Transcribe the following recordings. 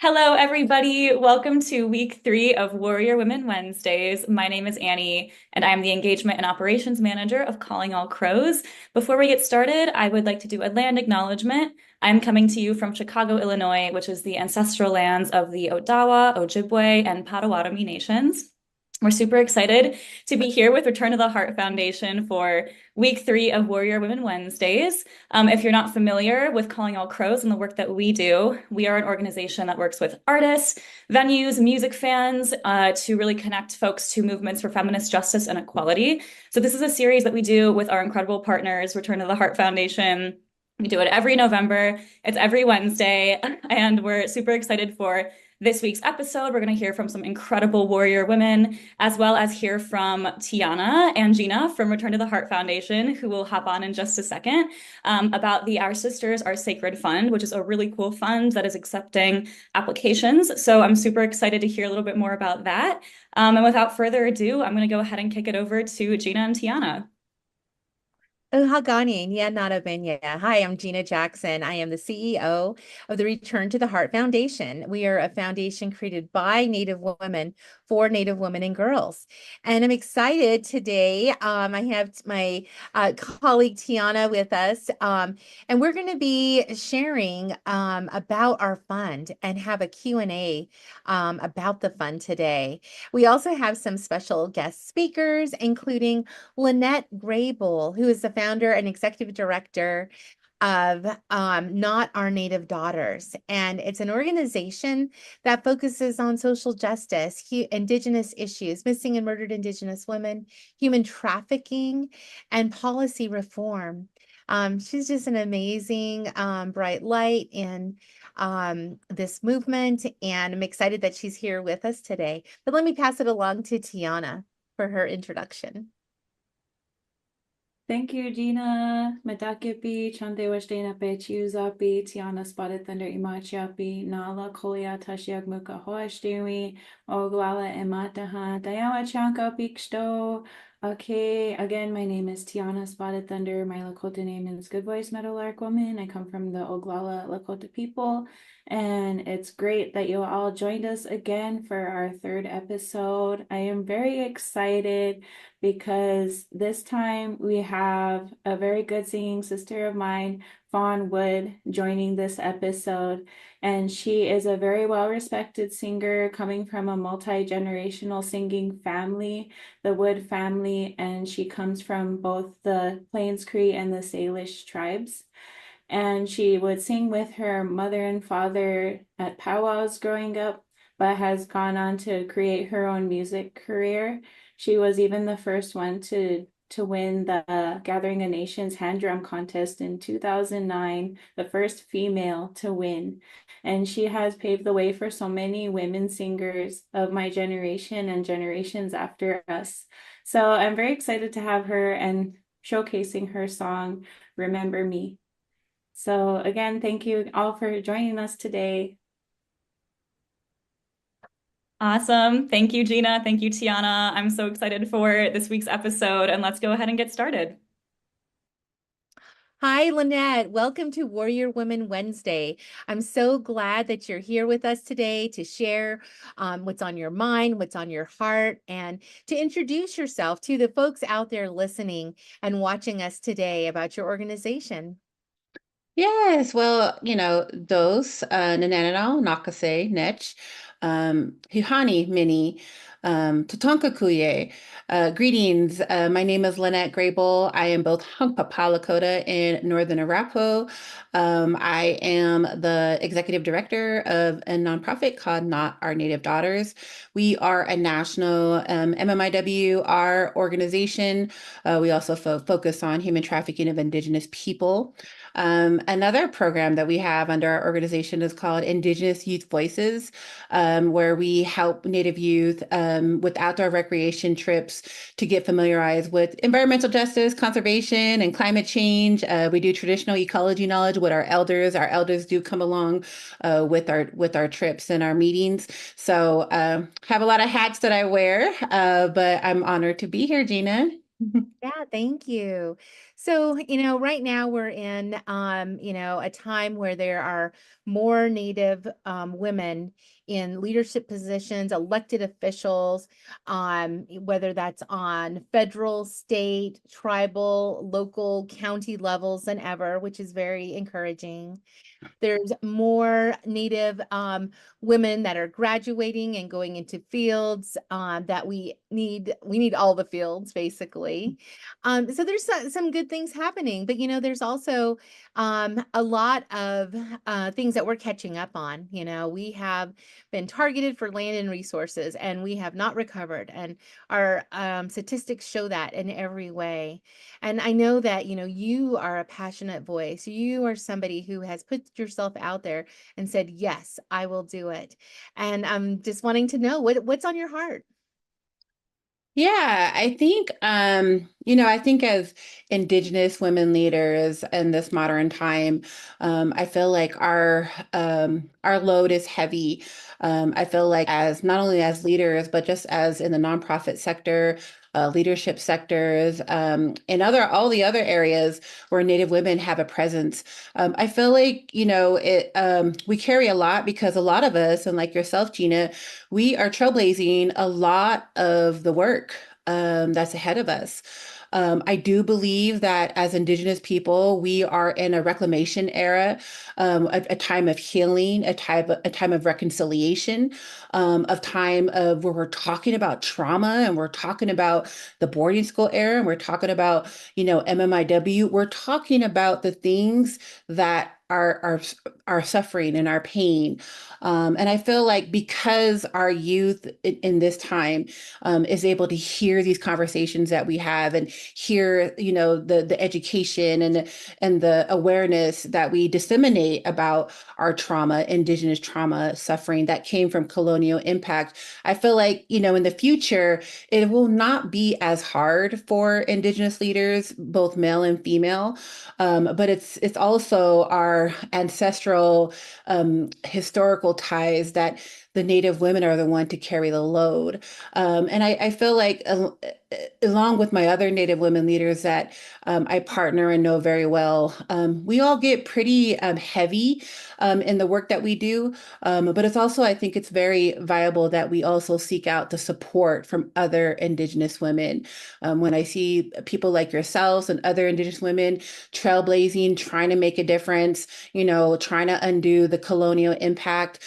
Hello, everybody. Welcome to week 3 of Warrior Women Wednesdays. My name is Annie, and I'm the Engagement and Operations Manager of Calling All Crows. Before we get started, I would like to do a land acknowledgement. I'm coming to you from Chicago, Illinois, which is the ancestral lands of the Odawa, Ojibwe, and Potawatomi nations. We're super excited to be here with Return to the Heart Foundation for week 3 of Warrior Women Wednesdays. If you're not familiar with Calling All Crows and the work that we do, we are an organization that works with artists, venues, music fans to really connect folks to movements for feminist justice and equality. So this is a series that we do with our incredible partners, Return to the Heart Foundation. We do it every November. It's every Wednesday, and we're super excited for this week's episode. We're going to hear from some incredible warrior women, as well as hear from Tiana and Gina from Return to the Heart Foundation, who will hop on in just a second, about the Our Sisters, Our Sacred Fund, which is a really cool fund that is accepting applications. So I'm super excited to hear a little bit more about that. And without further ado, I'm going to go ahead and kick it over to Gina and Tiana. Hi, I'm Gina Jackson. I am the CEO of the Return to the Heart Foundation. We are a foundation created by Native women for Native women and girls. And I'm excited today. I have my colleague Tiana with us, and we're going to be sharing about our fund and have a Q&A about the fund today. We also have some special guest speakers, including Lynette Grey Bull, who is the founder and executive director of Not Our Native Daughters. And it's an organization that focuses on social justice, Indigenous issues, missing and murdered Indigenous women, human trafficking, and policy reform. She's just an amazing bright light in this movement, and I'm excited that she's here with us today. But let me pass it along to Tiana for her introduction. Thank you, Gina. Madakipi, Chande Washdana Pe Chiuzapi, Tiana Spotted Thunder Imachiapi, Nala Kolia Tashiag Muka Hoashdewi, Ogwala Emataha, Dayawa Chanka Piksto. Okay, again, my name is Tiana Spotted Thunder. My Lakota name is Good Voice Meadowlark Woman. I come from the Oglala Lakota people, and it's great that you all joined us again for our third episode. I am very excited because this time we have a very good singing sister of mine, Fawn Wood, joining this episode. And she is a very well-respected singer coming from a multi-generational singing family, the Wood family, and she comes from both the Plains Cree and the Salish tribes. And she would sing with her mother and father at powwows growing up, but has gone on to create her own music career. She was even the first one to win the Gathering of Nations hand drum contest in 2009, the first female to win. And she has paved the way for so many women singers of my generation and generations after us. So I'm very excited to have her and showcasing her song, Remember Me. So again, thank you all for joining us today. Awesome. Thank you, Gina. Thank you, Tiana. I'm so excited for this week's episode, and let's go ahead and get started. Hi, Lynette. Welcome to Warrior Women Wednesday. I'm so glad that you're here with us today to share what's on your mind, what's on your heart, and to introduce yourself to the folks out there listening and watching us today about your organization. Yes, well, those Nananao, Nakase, Nech, Hihani, Mini, Tatonka Kuye. Greetings. My name is Lynette Grey Bull. I am both Hunkpapa Lakota and Northern Arapaho. I am the executive director of a nonprofit called Not Our Native Daughters. We are a national MMIW, our organization. We also focus on human trafficking of Indigenous people. Another program that we have under our organization is called Indigenous Youth Voices, where we help Native youth with outdoor recreation trips to get familiarized with environmental justice, conservation, and climate change. We do traditional ecology knowledge with our elders. Our elders do come along with our trips and our meetings. So have a lot of hats that I wear, but I'm honored to be here, Gina. Yeah, thank you. So, right now we're in, a time where there are more Native women in leadership positions, elected officials, whether that's on federal, state, tribal, local, county levels than ever, which is very encouraging. There's more Native women that are graduating and going into fields that we need. We need all the fields, basically. So there's some good things happening, but there's also a lot of things that we're catching up on. We have been targeted for land and resources, and we have not recovered. And our statistics show that in every way. And I know that, you are a passionate voice. You are somebody who has put yourself out there and said, yes, I will do it. And I'm just wanting to know what's on your heart. Yeah, I think as Indigenous women leaders in this modern time, I feel like our load is heavy. I feel like as not only as leaders, but just as in the nonprofit sector, leadership sectors, and all the other areas where Native women have a presence. I feel like, we carry a lot because a lot of us, and like yourself, Gina, we are trailblazing a lot of the work that's ahead of us. I do believe that as Indigenous people, we are in a reclamation era, a time of healing, a time of reconciliation, of time of where we're talking about trauma and we're talking about the boarding school era and we're talking about, MMIW. We're talking about the things that are suffering and our pain. And I feel like because our youth in this time is able to hear these conversations that we have and hear, the education and the awareness that we disseminate about our trauma, Indigenous trauma, suffering that came from colonial impact. I feel like, in the future, it will not be as hard for Indigenous leaders, both male and female, but it's also our ancestral historical ties that the Native women are the one to carry the load. And I feel like along with my other Native women leaders that I partner and know very well, we all get pretty heavy in the work that we do. But it's also, I think it's very viable that we also seek out the support from other Indigenous women. When I see people like yourselves and other Indigenous women trailblazing, trying to make a difference, trying to undo the colonial impact,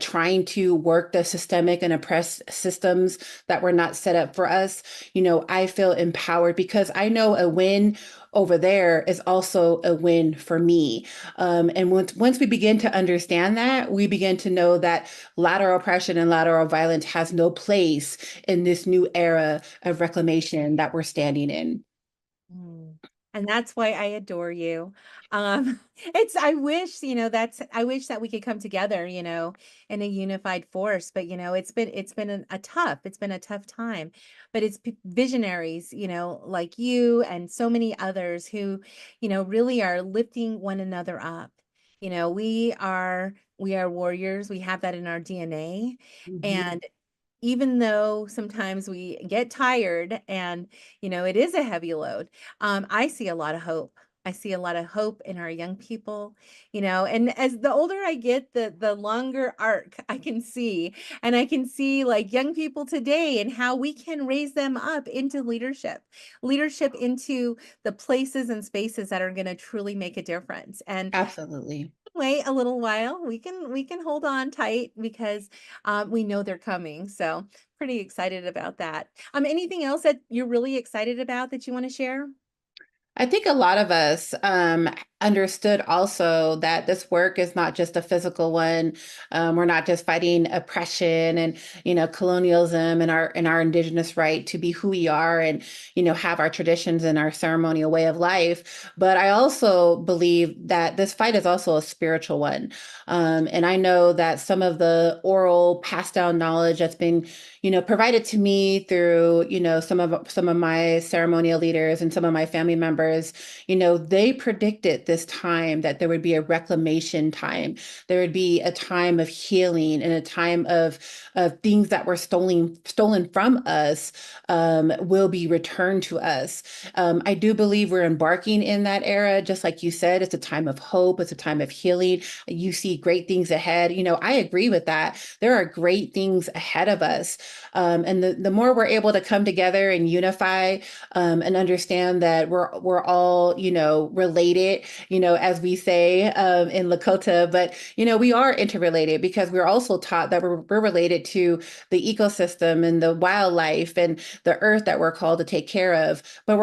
trying to work the systemic and oppressed systems that were not set up for us, I feel empowered because I know a win over there is also a win for me. And once we begin to understand that, we begin to know that lateral oppression and lateral violence has no place in this new era of reclamation that we're standing in. Mm. And that's why I adore you. I wish that we could come together, in a unified force, but it's been a tough time, but it's visionaries, like you and so many others who, really are lifting one another up. We are warriors. We have that in our DNA. Mhm. And even though sometimes we get tired and, it is a heavy load, I see a lot of hope. I see a lot of hope in our young people, and as the older I get, the longer arc I can see. And I can see like young people today and how we can raise them up into leadership into the places and spaces that are going to truly make a difference. And Absolutely. wait a little while. We can hold on tight because we know they're coming. So pretty excited about that. Anything else that you're really excited about that you want to share? I think a lot of us understood also that this work is not just a physical one. We're not just fighting oppression and colonialism and our indigenous right to be who we are and have our traditions and our ceremonial way of life. But I also believe that this fight is also a spiritual one. And I know that some of the oral passed down knowledge that's been provided to me through some of my ceremonial leaders and some of my family members members, they predicted this time that there would be a reclamation time. There would be a time of healing and a time of things that were stolen from us will be returned to us. I do believe we're embarking in that era. Just like you said, it's a time of hope. It's a time of healing. You see great things ahead. I agree with that. There are great things ahead of us. And the more we're able to come together and unify and understand that we're all, related, as we say in Lakota, but, we are interrelated because we're also taught that we're related to the ecosystem and the wildlife and the earth that we're called to take care of. But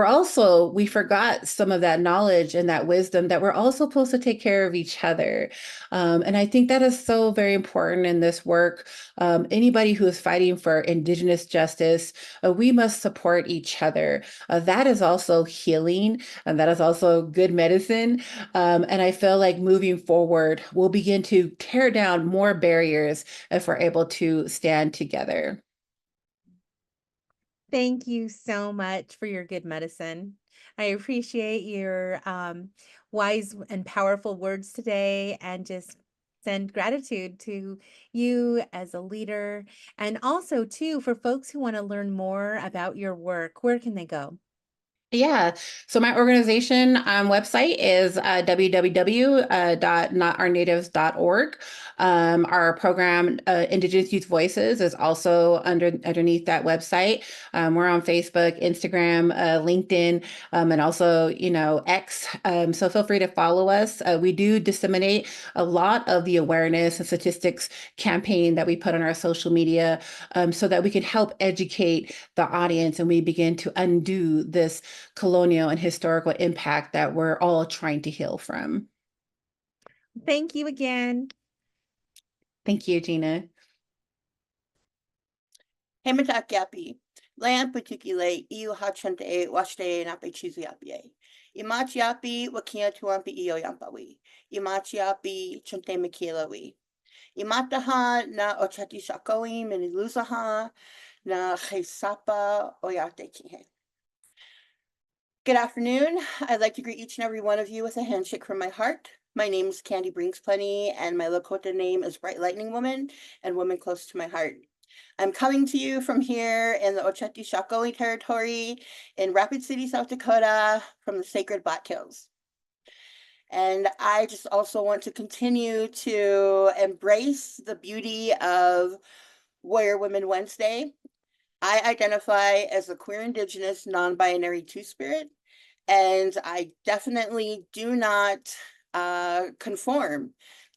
we forgot some of that knowledge and that wisdom that we're also supposed to take care of each other. And I think that is so very important in this work. Anybody who is fighting for Indigenous justice, we must support each other. That is also healing, and that is also good medicine. And I feel like moving forward, we'll begin to tear down more barriers if we're able to stand together. Thank you so much for your good medicine. I appreciate your wise and powerful words today, and just send gratitude to you as a leader. And also, too, for folks who want to learn more about your work, where can they go? Yeah. So my organization website is www.notournatives.org. Our program, Indigenous Youth Voices, is also underneath that website. We're on Facebook, Instagram, LinkedIn, and also, X. So feel free to follow us. We do disseminate a lot of the awareness and statistics campaign that we put on our social media so that we can help educate the audience and we begin to undo this colonial and historical impact that we're all trying to heal from. Thank you again. Thank you, Gina. Hematakiapi, Lamp Patukile, Iu Hachante, Washte, Nape Chiziapi. Imachiapi, Wakia Tuampi Io Yampawi. Imachiapi, Chante Makilawi. Imataha na Ochati Shakoi, Miniluzaha, na Chesapa Oyate Kihe. Good afternoon. I'd like to greet each and every one of you with a handshake from my heart. My name is Candi Brings Plenty, and my Lakota name is Bright Lightning Woman, and woman close to my heart. I'm coming to you from here in the Ocheti Shakoi territory in Rapid City, South Dakota, from the sacred Black Hills. And I just also want to continue to embrace the beauty of Warrior Womxn Wednesday. I identify as a queer, Indigenous, non-binary two-spirit, and I definitely do not conform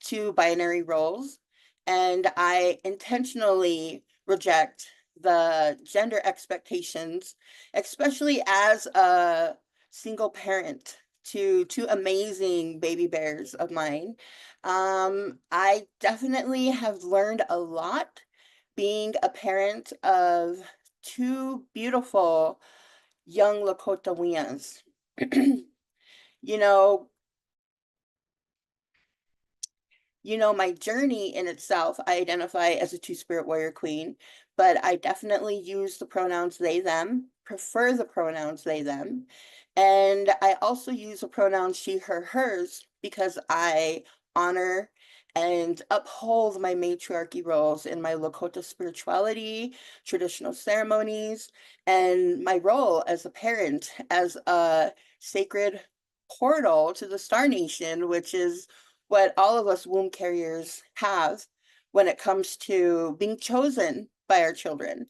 to binary roles, and I intentionally reject the gender expectations, especially as a single parent to two amazing baby bears of mine. I definitely have learned a lot being a parent of two beautiful young Lakota Wians. My journey in itself, I identify as a two-spirit warrior queen, but I definitely use the pronouns they, them, prefer the pronouns they, them. And I also use the pronouns she, her, hers because I honor and uphold my matriarchy roles in my Lakota spirituality, traditional ceremonies, and my role as a parent, as a sacred portal to the Star Nation, which is what all of us womb carriers have when it comes to being chosen by our children.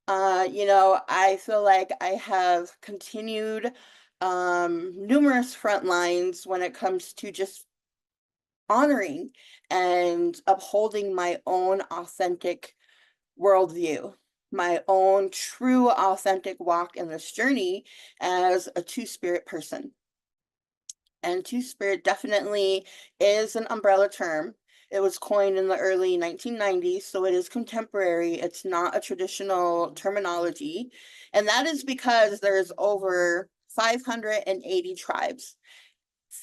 I feel like I have continued numerous front lines when it comes to just honoring and upholding my own authentic worldview, my own true authentic walk in this journey as a two-spirit person. And two-spirit definitely is an umbrella term. It was coined in the early 1990s, so it is contemporary. It's not a traditional terminology. And that is because there's over 580 tribes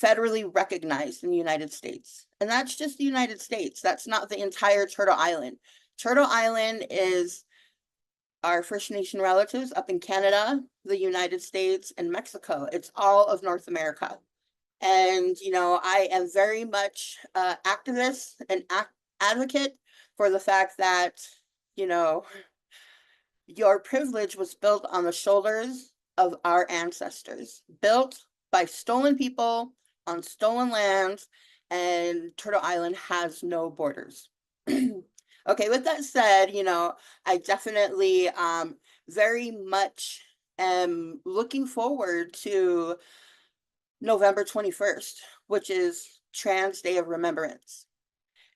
federally recognized in the United States. And that's just the United States. That's not the entire Turtle Island. Turtle Island is our First Nation relatives up in Canada, the United States, and Mexico. It's all of North America. And, you know, I am very much activist and advocate for the fact that, you know, your privilege was built on the shoulders of our ancestors, built by stolen people on stolen lands, and Turtle Island has no borders. Okay, with that said, you know, I definitely very much am looking forward to November 21st, which is Trans Day of Remembrance.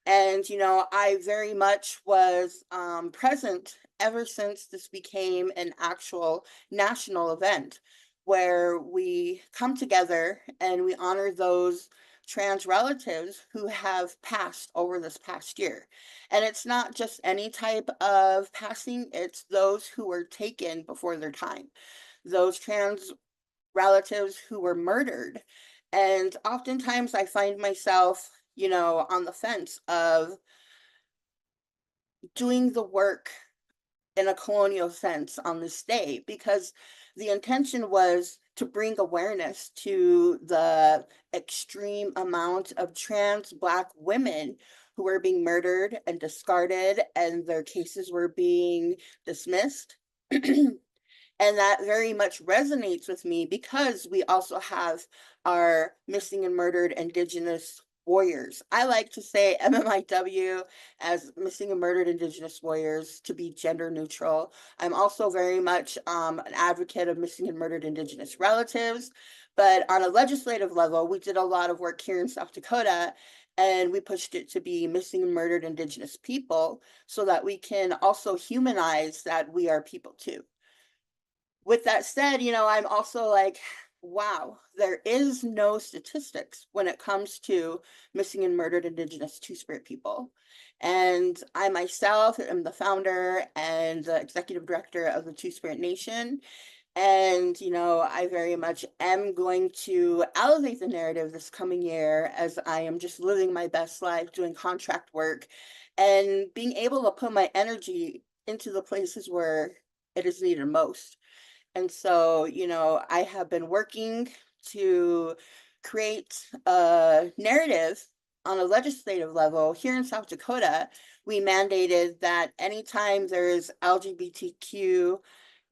And, you know, I very much was present ever since this became an actual national event where we come together and we honor those trans relatives who have passed over this past year. And it's not just any type of passing, it's those who were taken before their time, those trans relatives who were murdered. And oftentimes I find myself, you know, on the fence of doing the work in a colonial sense on this day, because the intention was to bring awareness to the extreme amount of trans Black women who were being murdered and discarded, and their cases were being dismissed. And that very much resonates with me because we also have our missing and murdered Indigenous warriors. I like to say MMIW as missing and murdered Indigenous warriors to be gender neutral. I'm also very much an advocate of missing and murdered Indigenous relatives. But on a legislative level, we did a lot of work here in South Dakota, and we pushed it to be missing and murdered Indigenous people so that we can also humanize that we are people too. With that said, you know, I'm also like, wow, there is no statistics when it comes to missing and murdered Indigenous Two-Spirit people. And I myself am the founder and the executive director of the Two-Spirit Nation. And, you know, I very much am going to elevate the narrative this coming year as I am just living my best life, doing contract work, and being able to put my energy into the places where it is needed most. And so, you know, I have been working to create a narrative on a legislative level. Here in South Dakota, we mandated that anytime there's LGBTQ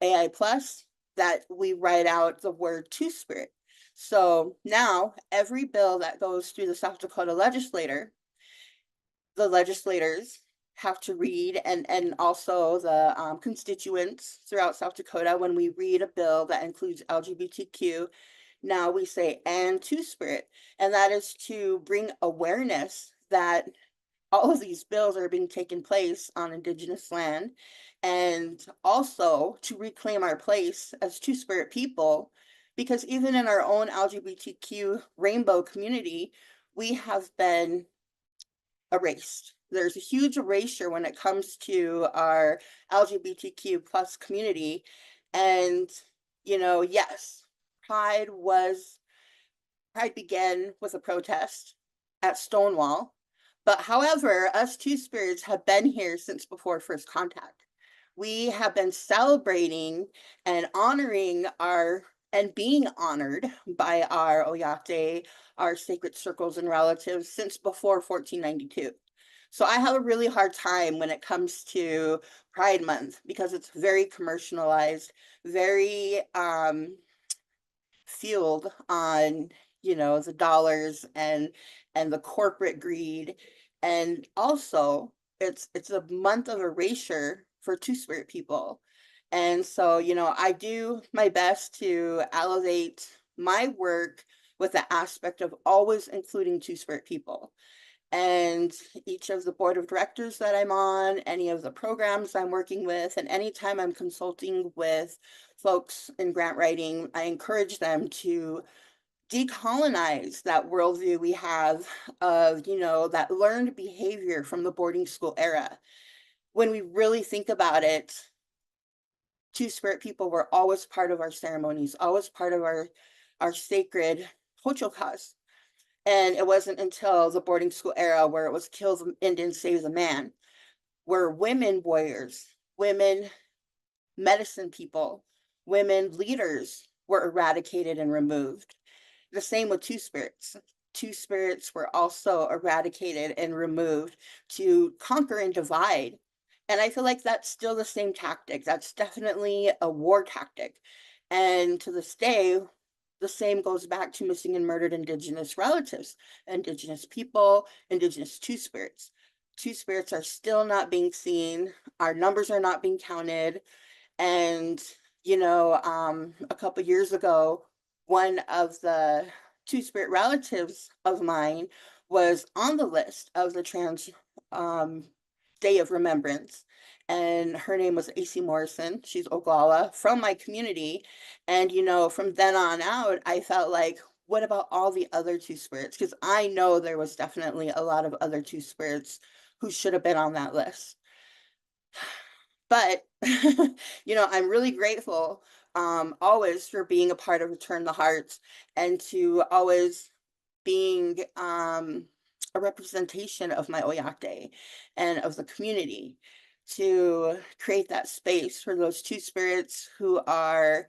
AI plus, that we write out the word Two-Spirit. So now every bill that goes through the South Dakota legislator, the legislators have to read, and also the constituents throughout South Dakota, when we read a bill that includes LGBTQ, now we say and Two-Spirit. And that is to bring awareness that all of these bills are being taken place on Indigenous land, and also to reclaim our place as Two-Spirit people, because even in our own LGBTQ rainbow community, we have been erased. There's a huge erasure when it comes to our LGBTQ plus community. And, you know, yes, Pride began with a protest at Stonewall. But however, us Two-Spirits have been here since before first contact. We have been celebrating and honoring and being honored by our Oyate, our sacred circles and relatives since before 1492. So I have a really hard time when it comes to Pride Month because it's very commercialized, very fueled on, you know, the dollars and the corporate greed. And also it's a month of erasure for Two-Spirit people. And so, you know, I do my best to elevate my work with the aspect of always including Two-Spirit people. And each of the board of directors that I'm on, any of the programs I'm working with, and anytime I'm consulting with folks in grant writing, I encourage them to decolonize that worldview we have of, you know, that learned behavior from the boarding school era. When we really think about it, Two-Spirit people were always part of our ceremonies, always part of our sacred hochokas. And it wasn't until the boarding school era where it was kill the Indian, save the man, where women warriors, women medicine people, women leaders were eradicated and removed. The same with Two Spirits. Two Spirits were also eradicated and removed to conquer and divide. And I feel like that's still the same tactic. That's definitely a war tactic. And to this day, the same goes back to missing and murdered Indigenous relatives, Indigenous people, Indigenous Two Spirits. Two Spirits are still not being seen. Our numbers are not being counted. And, a couple years ago, one of the Two Spirit relatives of mine was on the list of the Trans Day of Remembrance. And her name was AC Morrison. She's Oglala from my community. And, from then on out, I felt like, what about all the other Two Spirits? Because I know there was definitely a lot of other Two Spirits who should have been on that list. But, I'm really grateful always for being a part of Return the Hearts and to always being a representation of my Oyate and of the community, to create that space for those Two Spirits who are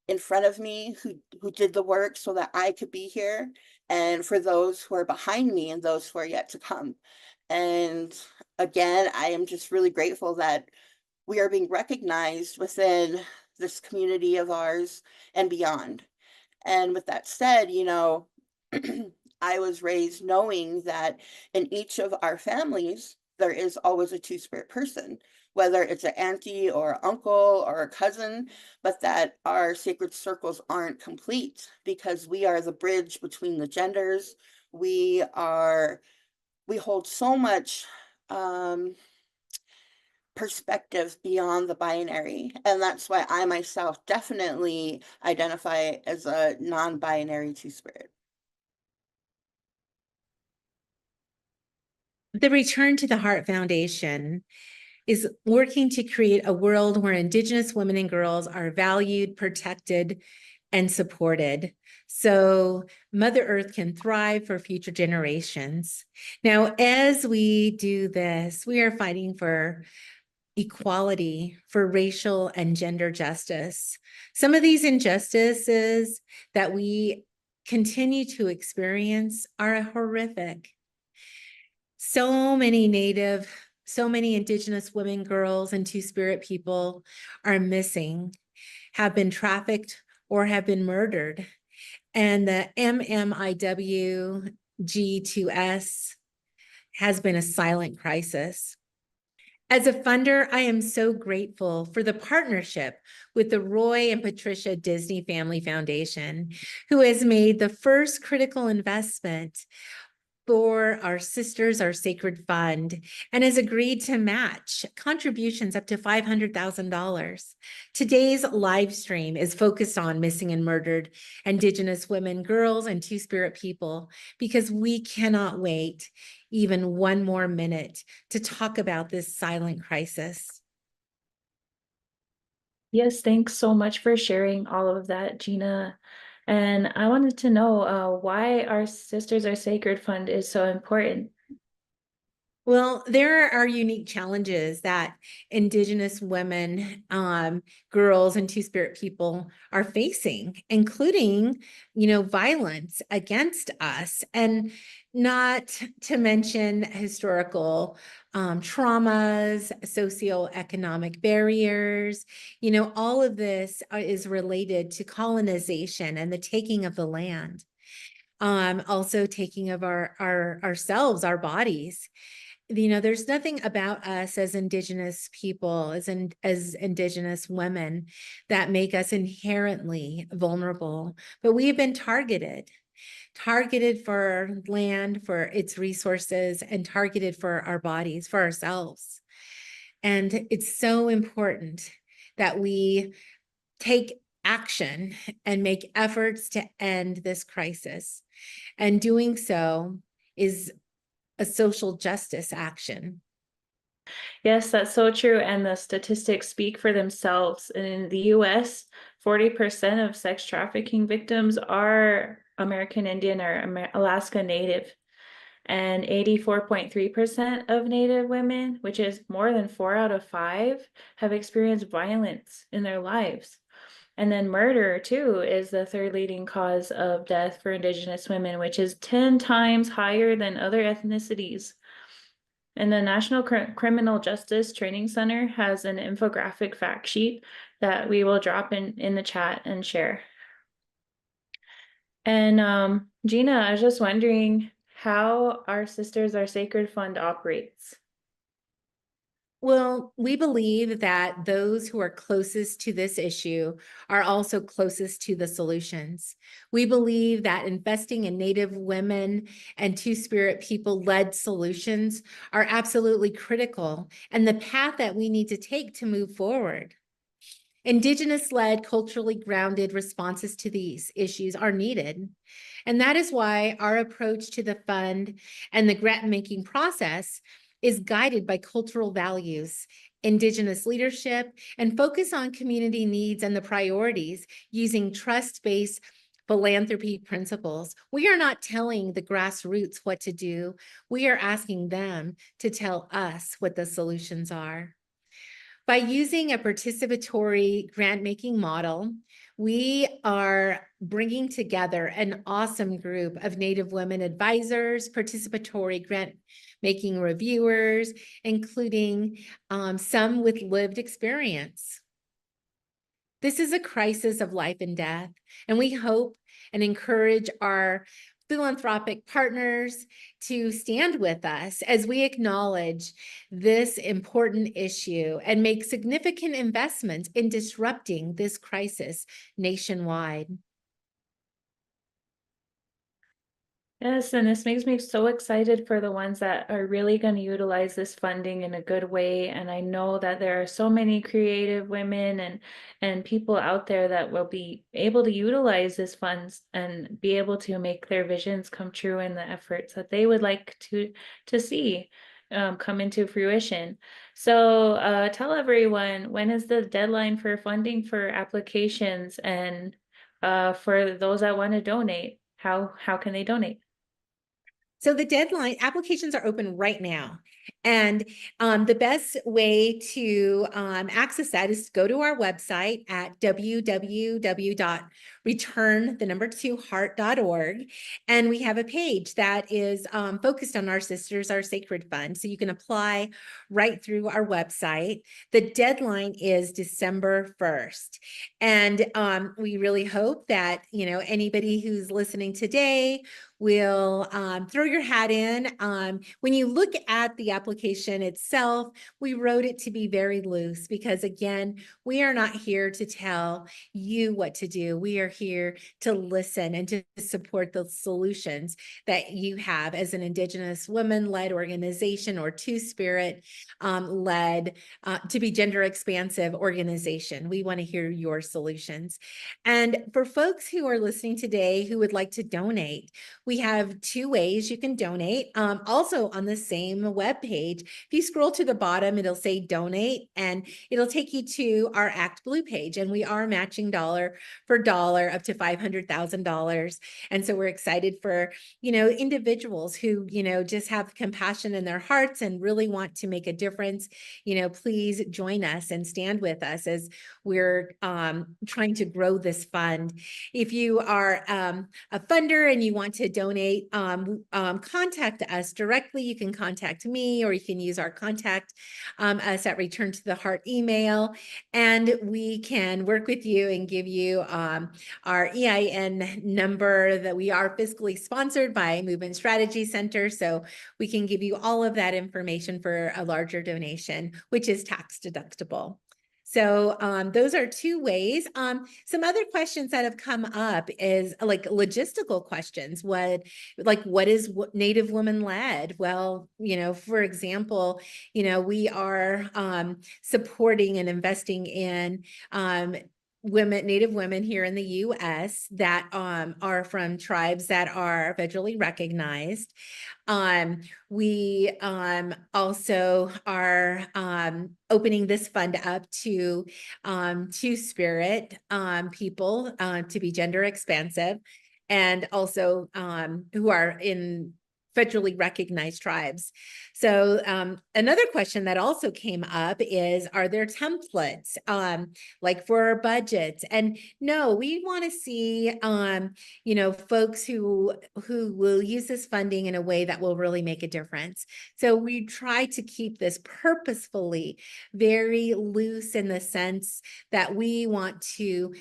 in front of me, who did the work so that I could be here, and for those who are behind me and those who are yet to come. And again, I am just really grateful that we are being recognized within this community of ours and beyond. And with that said, I was raised knowing that in each of our families, there is always a Two Spirit person, whether it's an auntie or uncle or a cousin, but that our sacred circles aren't complete because we are the bridge between the genders. We hold so much perspective beyond the binary. And that's why I myself definitely identify as a non-binary Two Spirit. The Return to the Heart Foundation is working to create a world where Indigenous women and girls are valued, protected, and supported, so Mother Earth can thrive for future generations. Now, as we do this, we are fighting for equality, for racial and gender justice. Some of these injustices that we continue to experience are horrific. So many Indigenous women, girls, and Two Spirit people are missing, have been trafficked, or have been murdered. And the MMIW G2S has been a silent crisis. As a funder, I am so grateful for the partnership with the Roy and Patricia Disney Family Foundation, who has made the first critical investment for our Sisters Are Sacred Fund and has agreed to match contributions up to $500,000. Today's live stream is focused on missing and murdered Indigenous women, girls, and Two Spirit people, because we cannot wait even one more minute to talk about this silent crisis. Yes, thanks so much for sharing all of that, Gina. And I wanted to know why our Sisters Are Sacred Fund is so important. Well, there are unique challenges that Indigenous women, girls, and Two Spirit people are facing, including, violence against us, and not to mention historical traumas, socioeconomic barriers. All of this is related to colonization and the taking of the land. Also taking of ourselves, our bodies. There's nothing about us as Indigenous people, as Indigenous women, that make us inherently vulnerable, but we have been targeted for land, for its resources, and targeted for our bodies, for ourselves. And it's so important that we take action and make efforts to end this crisis. And doing so is a social justice action. Yes, that's so true. And the statistics speak for themselves. In the US, 40% of sex trafficking victims are American Indian or Alaska Native. And 84.3% of Native women, which is more than 4 out of 5, have experienced violence in their lives. And then murder, too, is the third leading cause of death for Indigenous women, which is 10 times higher than other ethnicities. And the National Criminal Justice Training Center has an infographic fact sheet that we will drop in the chat and share. And Gina, I was just wondering how our Sisters Are Sacred Fund operates. Well, we believe that those who are closest to this issue are also closest to the solutions. We believe that investing in Native women and Two-Spirit people-led solutions are absolutely critical and the path that we need to take to move forward. Indigenous-led, culturally grounded responses to these issues are needed. And that is why our approach to the fund and the grant-making process is guided by cultural values, Indigenous leadership, and focus on community needs and the priorities using trust-based philanthropy principles. We are not telling the grassroots what to do. We are asking them to tell us what the solutions are. By using a participatory grant-making model, we are bringing together an awesome group of Native women advisors, participatory grant-making reviewers, including some with lived experience. This is a crisis of life and death, and we hope and encourage our philanthropic partners to stand with us as we acknowledge this important issue and make significant investments in disrupting this crisis nationwide. Yes, and this makes me so excited for the ones that are really going to utilize this funding in a good way. And I know that there are so many creative women and people out there that will be able to utilize this funds and be able to make their visions come true in the efforts that they would like to see come into fruition. So tell everyone, when is the deadline for funding for applications, and for those that want to donate, how can they donate? So the deadline, applications are open right now. And the best way to access that is to go to our website at www.return2heart.org. And we have a page that is focused on our Sisters Are Sacred Fund. So you can apply right through our website. The deadline is December 1st. And we really hope that, anybody who's listening today will throw your hat in. When you look at the application itself, we wrote it to be very loose because, again, we are not here to tell you what to do. We are here to listen and to support the solutions that you have as an Indigenous women-led organization or Two-Spirit led to be gender expansive organization. We want to hear your solutions. And for folks who are listening today who would like to donate, we have two ways you can donate. Also on the same webpage, if you scroll to the bottom, it'll say donate, and it'll take you to our Act Blue page. And we are matching dollar for dollar up to $500,000. And so we're excited for, individuals who, just have compassion in their hearts and really want to make a difference. Please join us and stand with us as we're trying to grow this fund. If you are a funder and you want to donate, contact us directly. You can contact me, or you can use our contact us at Return to the Heart email, and we can work with you and give you our EIN number. That we are fiscally sponsored by Movement Strategy Center, so we can give you all of that information for a larger donation, which is tax deductible. So those are two ways. Some other questions that have come up is like logistical questions. What is Native women led? Well, for example, we are supporting and investing in Native women here in the U.S. that are from tribes that are federally recognized. We also are opening this fund up to Two-Spirit people to be gender expansive, and also who are in federally recognized tribes. So another question that also came up is, are there templates like for our budgets? And no, we want to see folks who will use this funding in a way that will really make a difference. So we try to keep this purposefully very loose in the sense that we want to,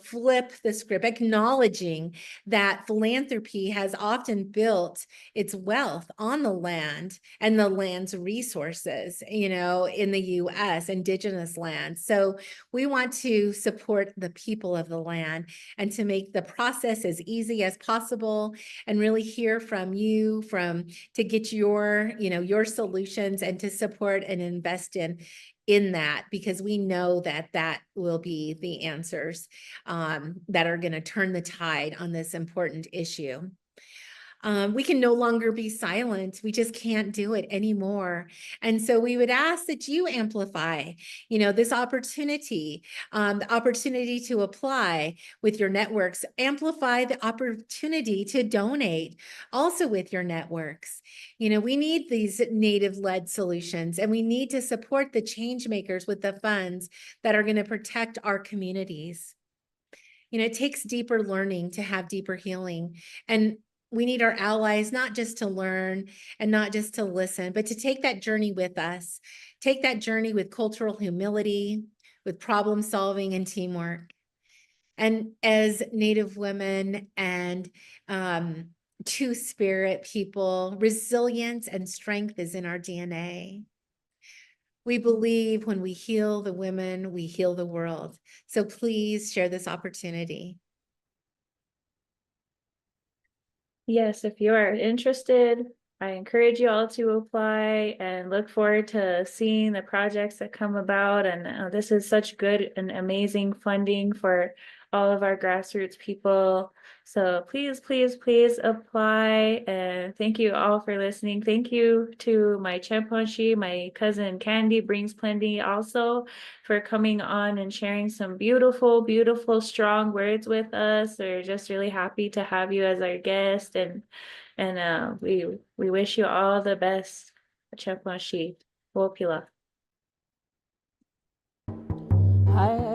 flip the script, acknowledging that philanthropy has often built its wealth on the land and the land's resources, in the US, indigenous land. So we want to support the people of the land and to make the process as easy as possible, and really hear from you to get your solutions and to support and invest in that, because we know that will be the answers that are going to turn the tide on this important issue. We can no longer be silent. We just can't do it anymore. And so we would ask that you amplify, this opportunity, the opportunity to apply with your networks, amplify the opportunity to donate also with your networks. We need these Native-led solutions, and we need to support the change makers with the funds that are going to protect our communities. It takes deeper learning to have deeper healing. And we need our allies not just to learn and not just to listen, but to take that journey with us, take that journey with cultural humility, with problem solving and teamwork. And as Native women and Two-Spirit people, resilience and strength is in our DNA. We believe when we heal the women, we heal the world. So please share this opportunity. Yes, if you are interested, I encourage you all to apply and look forward to seeing the projects that come about. And this is such good and amazing funding for all of our grassroots people. So please, please, please apply. And thank you all for listening. Thank you to my Chemponshi, my cousin Candi Brings Plenty, also for coming on and sharing some beautiful, beautiful, strong words with us. We're just really happy to have you as our guest, and we wish you all the best. Chemponshi, Wopila. Hi.